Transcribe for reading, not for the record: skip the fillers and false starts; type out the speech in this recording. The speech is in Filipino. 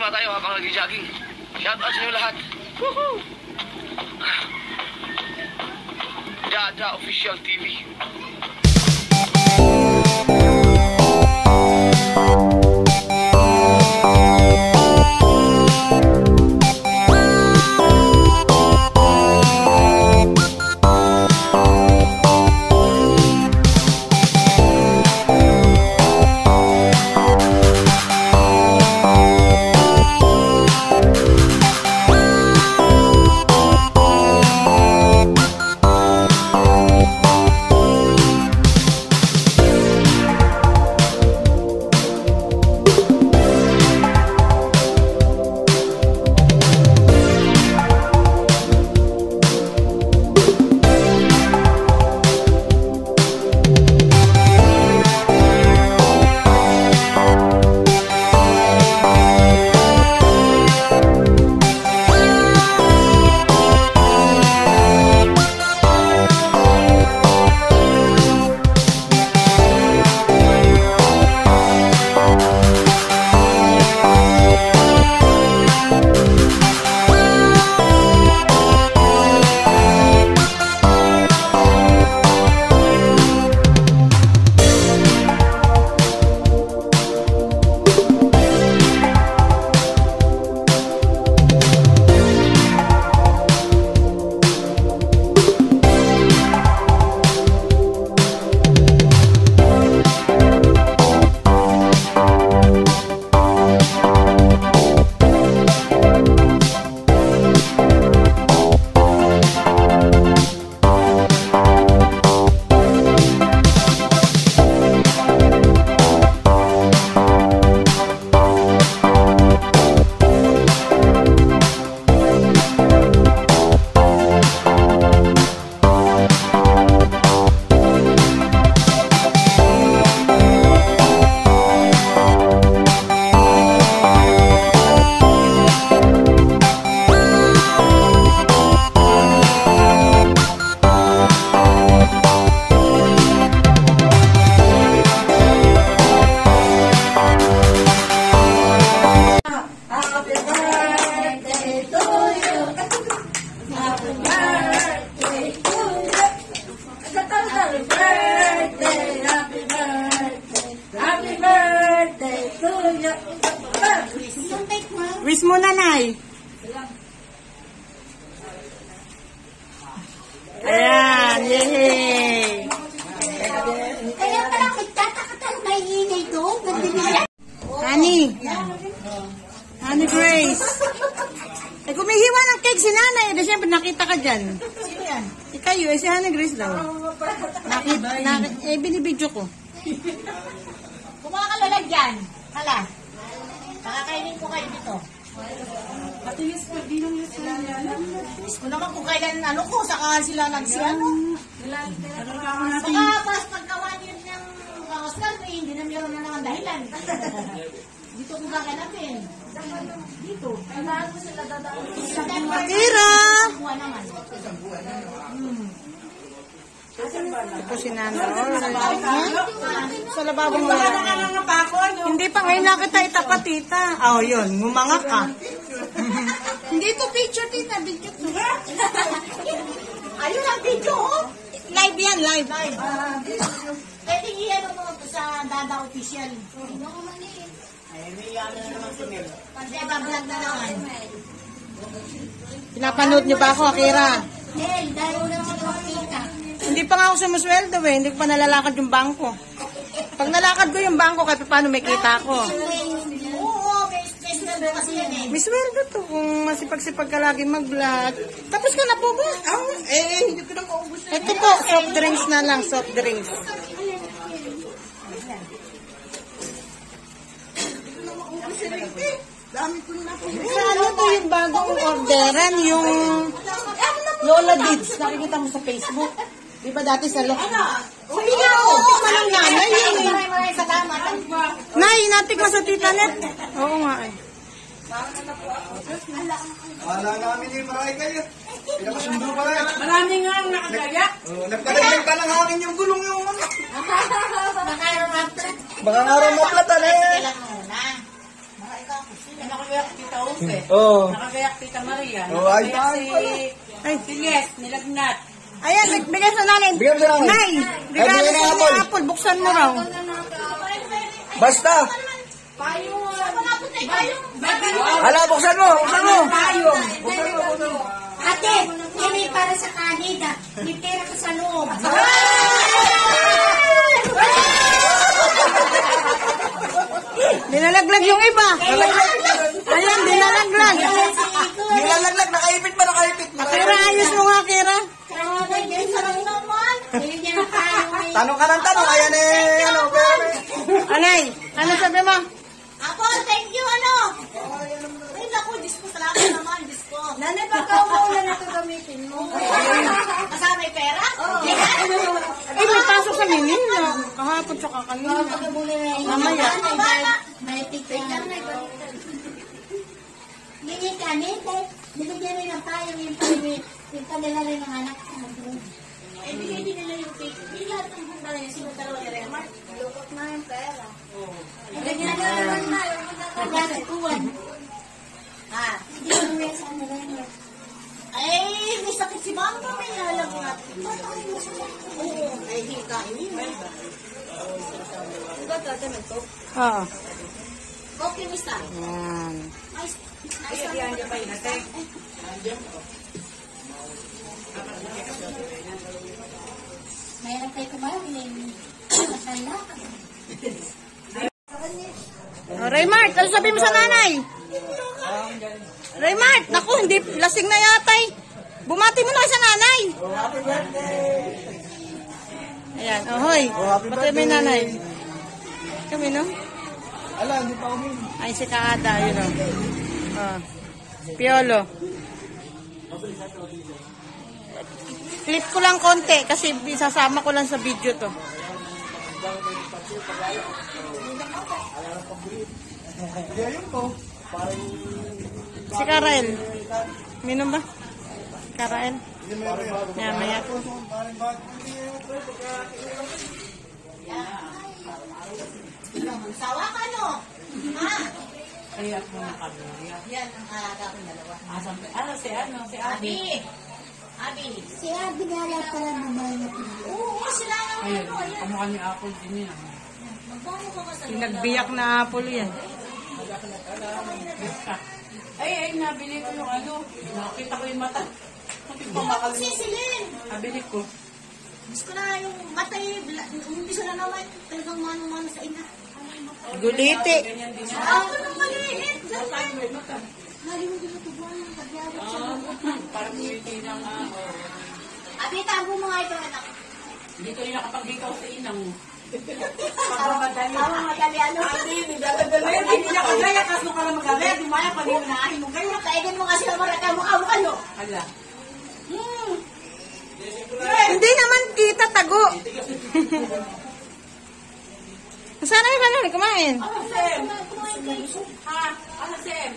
nga tayo habang nag-jogging. Shout out sa inyo lahat. Woohoo! Dada Official TV. Wish mo na, Nay. Ayan, yay! Kaya pala magtatakatal may ingay doon. Honey Grace. Eh, kumihiwa ng cake si Nanay. Eh, siyempre nakita ka dyan. Sino yan? Ikayo, si Honey Grace daw. Binibidyo ko. Kumakalala dyan. Hala. Pakakainin ko kayo dito. Patuyos po, di nang yus na yan. Kung naman kung kailan saka sila nagsiyano. Saka pas pagkawa niyo ng Oscar, hindi na meron na naman dahilan. Dito kung kakanapin. Dito. Kailangan ko sila dadaan. Kira! Buwan naman. Ito si Nana. Sa lababo mo. Hindi pa ngayon nakita itapat, tita. Oh, yun. Ngumanga ka. Hindi ito picture, tita. Video to. Ayun ang video, oh. Live yan, live. Pwede i-ano mo sa Dada Official. Ay, may ano na naman si Mel. Kasi bablog na naman. Pinapanood niyo ba ako, Akira? Mel, dahil lang sa tita. Hindi pa nga ako sumusweldo eh. Hindi ko pa nalalakad yung bangko. Pag nalakad ko yung bangko, kahit paano may kita ko. Oo, may stress na doon kasi yan eh. May sweldo to kung masipag-sipag ka lagi mag-vlog. Tapos ka na po ba? Hindi ko na maubos na. Ito po, soft drinks na lang, soft drinks. Ano to yung bagong orderan, yung Lola Dids. Nakikita mo sa Facebook. Di ba dati sa Lola? Sige nga, tikman ng nanay. Maraming salamat. Nay, natikman sa Tita Net. Oo nga eh. Wala namin yung maray kayo. Pinakasundo pa rin. Marami nga ang nakagaya. Nagpadagay pa ng hangin yung gulong yung ano. Baka Baka nga rin maplata na yan. lang muna. Baka ikaw Nakagayak Tita Upe. Oo. Nakagayak Tita Maria. Oh, ay, Ay, Si Les, nilagnat. ayan, bigay sa nanay. Bigyan mo sa nanay. Nay, regalo Ay, bigyan sa ng ni apple. Apple. Buksan mo raw. Basta. Payong. Saan mo napunta yung payong? Hala, buksan mo. Buksan mo. Payong. Buksan mo. Buksan mo. Ate, hindi para sa kanida. May pera ka sa loob. Dinalaglag yung iba. Ayan, dinalaglag. Nilalaglag. Nakaipit pa, nakaipit. Kira, ayos mo nga, Kira. Tanong ka ng tanong. Ayan eh. Ano, pero Anay, ano sabi mo? Ako, thank you, ano? Ay, naku, Diyos ko, salamat naman, Diyos ko. Nanay, baka umuulan na ito gamitin mo. Kasama may pera? Oo. Eh, may pasok sa minin na. Kahapon tsaka kanina. Mamaya. May tiktik ka na. Hindi ka, binigyan rin ng payong yung kanila rin ng anak ko. Eh, bigay din nila yung cake. Hindi lahat ng punta rin, sino dalawa ni Remar. Lukot na yung pera. Ganyan na naman na. Pagkakatuan. Hindi ko nila sa ano Remar. Ay, may sakit si Mama, may nalagnat. Ba't ako yung masakit? Oo, ay hikain yun. Ba't ito nagtok? Oo. Okay, Mista. Yan. Nice. Nice. Mayroon kayo kumain. Masala. Oh, Raymart, ano sabi mo sa nanay? Raymart, naku, hindi, lasing na yata eh. Bumati mo na kay sa nanay. Ayan, ahoy. Pati may nanay. Kami, no? Ala, hindi pa umin. Ay, si Kaada, yun o. Oh. Piolo. Clip ko lang konti kasi sasama ko lang sa video to. Si Karael. Minom ba? Karael. Yan, maya. Sawa ka, no? Ha? Kaya po na kami. Yan ang alaga ko dalawa. Si Abi. Abi. Si Abi nga pala naman. Oo, sila lang. Ayun, Ano, ayan. kamukha ni Apple din yan. Magkano ka sa Pinagbiyak na apple yan. Ay, nabili ko yung ano. Nakita ko yung mata. Nakita ko makalimutan. sisilin? Nabili ko. Gusto ko na yung matay. Umpisa na naman. Talagang mano-mano sa ina. Guliti. Ganyan din yan. Ako nang maliit. May mata. Maliit yung tubuan ng kagyawat sa Parang ngiti ng Abi, tago mo nga ito, anak. Hindi ko rin nakapag-ikaw sa inang. Tama madali, ano? Hindi na kagaya, kaso ka lang magagaya. Di maya, paninanahin mo kayo. Kainin mo kasi ang maraka mo, ano? Hala. Hindi naman kita tago. Sana ka na kumain. Ano, Sem? Ha? Ano, Sem?